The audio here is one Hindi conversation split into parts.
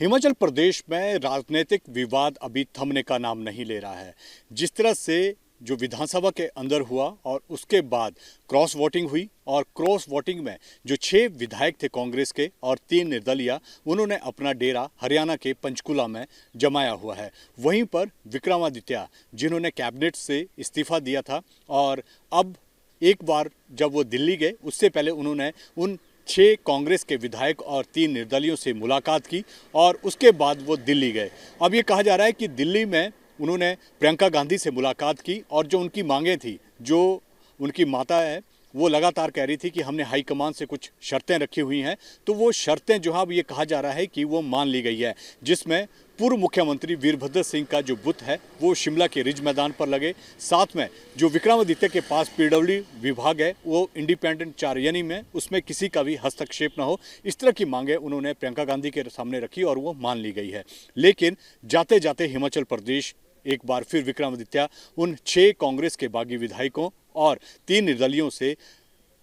हिमाचल प्रदेश में राजनीतिक विवाद अभी थमने का नाम नहीं ले रहा है। जिस तरह से जो विधानसभा के अंदर हुआ और उसके बाद क्रॉस वोटिंग हुई और क्रॉस वोटिंग में जो 6 विधायक थे कांग्रेस के और 3 निर्दलीय, उन्होंने अपना डेरा हरियाणा के पंचकुला में जमाया हुआ है। वहीं पर विक्रमादित्य, जिन्होंने कैबिनेट से इस्तीफा दिया था और अब एक बार जब वो दिल्ली गए, उससे पहले उन्होंने उन 6 कांग्रेस के विधायक और 3 निर्दलियों से मुलाकात की और उसके बाद वो दिल्ली गए। अब ये कहा जा रहा है कि दिल्ली में उन्होंने प्रियंका गांधी से मुलाकात की और जो उनकी मांगें थी, जो उनकी माता है, वो लगातार कह रही थी कि हमने हाईकमान से कुछ शर्तें रखी हुई हैं, तो वो शर्तें जो है अब ये कहा जा रहा है कि वो मान ली गई है, जिसमें पूर्व मुख्यमंत्री वीरभद्र सिंह का जो बुत है वो शिमला के रिज मैदान पर लगे। साथ में जो विक्रमादित्य के पास पीडब्ल्यू विभाग है वो इंडिपेंडेंट 4 यानी में उसमें किसी का भी हस्तक्षेप ना हो, इस तरह की मांगें उन्होंने प्रियंका गांधी के सामने रखी और वो मान ली गई है। लेकिन जाते जाते हिमाचल प्रदेश एक बार फिर विक्रमादित्य उन 6 कांग्रेस के बागी विधायकों और 3 निर्दलियों से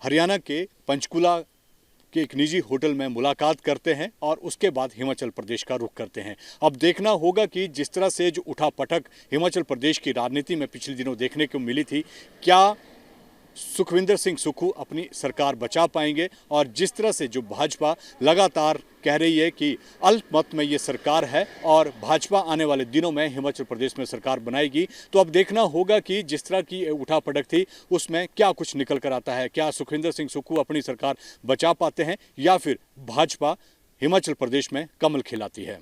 हरियाणा के पंचकुला के एक निजी होटल में मुलाकात करते हैं और उसके बाद हिमाचल प्रदेश का रुख करते हैं। अब देखना होगा कि जिस तरह से जो उठापटक हिमाचल प्रदेश की राजनीति में पिछले दिनों देखने को मिली थी, क्या सुखविंदर सिंह सुक्खू अपनी सरकार बचा पाएंगे, और जिस तरह से जो भाजपा लगातार कह रही है कि अल्पमत में ये सरकार है और भाजपा आने वाले दिनों में हिमाचल प्रदेश में सरकार बनाएगी, तो अब देखना होगा कि जिस तरह की उठापटक थी उसमें क्या कुछ निकल कर आता है। क्या सुखविंदर सिंह सुक्खू अपनी सरकार बचा पाते हैं या फिर भाजपा हिमाचल प्रदेश में कमल खिलाती है।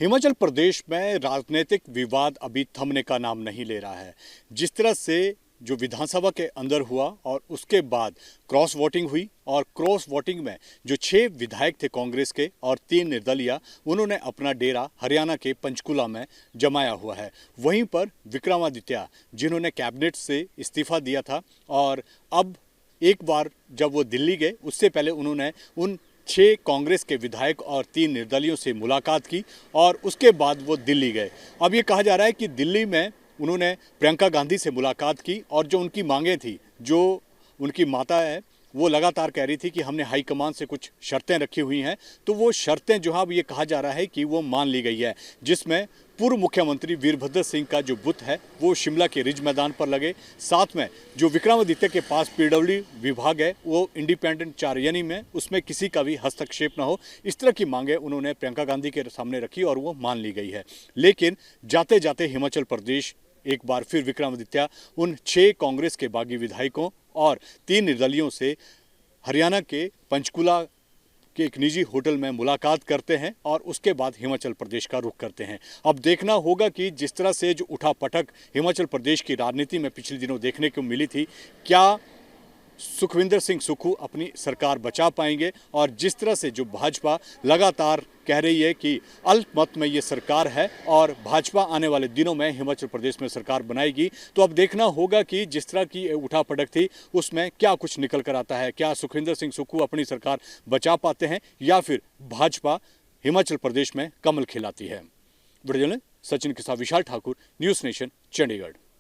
हिमाचल प्रदेश में राजनीतिक विवाद अभी थमने का नाम नहीं ले रहा है। जिस तरह से जो विधानसभा के अंदर हुआ और उसके बाद क्रॉस वोटिंग हुई और क्रॉस वोटिंग में जो 6 विधायक थे कांग्रेस के और 3 निर्दलीय, उन्होंने अपना डेरा हरियाणा के पंचकुला में जमाया हुआ है। वहीं पर विक्रमादित्य, जिन्होंने कैबिनेट से इस्तीफा दिया था और अब एक बार जब वो दिल्ली गए, उससे पहले उन्होंने उन 6 कांग्रेस के विधायक और 3 निर्दलियों से मुलाकात की और उसके बाद वो दिल्ली गए। अब ये कहा जा रहा है कि दिल्ली में उन्होंने प्रियंका गांधी से मुलाकात की और जो उनकी मांगें थी, जो उनकी माता है, वो लगातार कह रही थी कि हमने हाईकमान से कुछ शर्तें रखी हुई हैं, तो वो शर्तें जो है अब ये कहा जा रहा है कि वो मान ली गई है, जिसमें पूर्व मुख्यमंत्री वीरभद्र सिंह का जो बुत है वो शिमला के रिज मैदान पर लगे। साथ में जो विक्रमादित्य के पास पीडब्ल्यू विभाग है वो इंडिपेंडेंट 4 यानी में उसमें किसी का भी हस्तक्षेप ना हो, इस तरह की मांगें उन्होंने प्रियंका गांधी के सामने रखी और वो मान ली गई है। लेकिन जाते जाते हिमाचल प्रदेश एक बार फिर विक्रमादित्य उन 6 कांग्रेस के बागी विधायकों और 3 निर्दलियों से हरियाणा के पंचकुला के एक निजी होटल में मुलाकात करते हैं और उसके बाद हिमाचल प्रदेश का रुख करते हैं। अब देखना होगा कि जिस तरह से जो उठापटक हिमाचल प्रदेश की राजनीति में पिछले दिनों देखने को मिली थी, क्या सुखविंदर सिंह सुक्खू अपनी सरकार बचा पाएंगे, और जिस तरह से जो भाजपा लगातार कह रही है कि अल्पमत में ये सरकार है और भाजपा आने वाले दिनों में हिमाचल प्रदेश में सरकार बनाएगी, तो अब देखना होगा कि जिस तरह की उठापटक थी उसमें क्या कुछ निकल कर आता है। क्या सुखविंदर सिंह सुक्खू अपनी सरकार बचा पाते हैं या फिर भाजपा हिमाचल प्रदेश में कमल खिलाती है। वीडियो जर्नलिस्ट सचिन के साथ विशाल ठाकुर, न्यूज़ नेशन, चंडीगढ़।